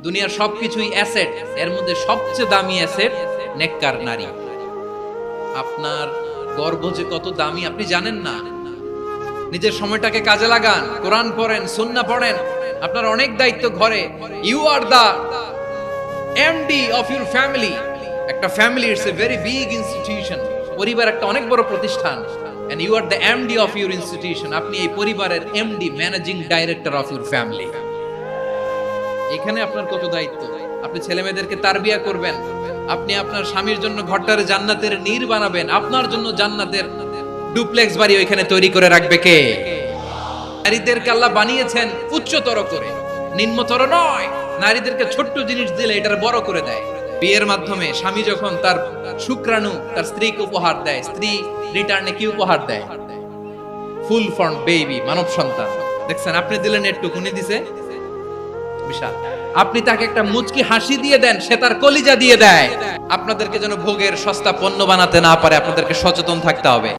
দুনিয়ার সবকিছুই অ্যাসেট, এর মধ্যে সবচেয়ে দামি অ্যাসেট নেককার নারী। আপনার গর্ভ যে কত দামি আপনি জানেন না। নিজের সময়টাকে কাজে লাগান, কোরআন পড়েন, সুন্নাহ পড়েন। আপনার অনেক দায়িত্ব ঘরে। You are the MD of your family. একটা family it's a very big institution. পরিবার একটা অনেক বড় প্রতিষ্ঠান। And you are the MD of your institution. আপনি এই পরিবারের MD, managing director of your family. এখানে আপনার কত দায়িত্ব। আপনি ছেলে মেয়েদেরকে তারবিয়া করবেন, আপনি আপনার স্বামীর জন্য ঘরটারে জান্নাতের নীর বানাবেন, আপনার জন্য জান্নাতের ডুপ্লেক্স বাড়ি ওইখানে তৈরি করে রাখবে কে? নারীদেরকে আল্লাহ বানিয়েছেন উচ্চতর করে, নিম্নতর নয়। নারীদেরকে ছোট্ট জিনিস দিলে এটার বড় করে দেয়। বিয়ের মাধ্যমে স্বামী যখন তার শুক্রাণু তার স্ত্রীকে উপহার দেয়, স্ত্রী রিটার্নে কি উপহার দেয়? ফুল ফর্ম বেবি, মানব সন্তান। দেখছেন, আপনি দিলেন একটুক, উনি দিছে বিশাল। আপনি তাকে একটা মুচকি হাসি দিয়ে দেন, সে তার কলিজা দিয়ে দেয়। আপনাদেরকে যেন ভোগের সস্তা পণ্য বানাতে না পারে, আপনাদেরকে সচেতন থাকতে হবে।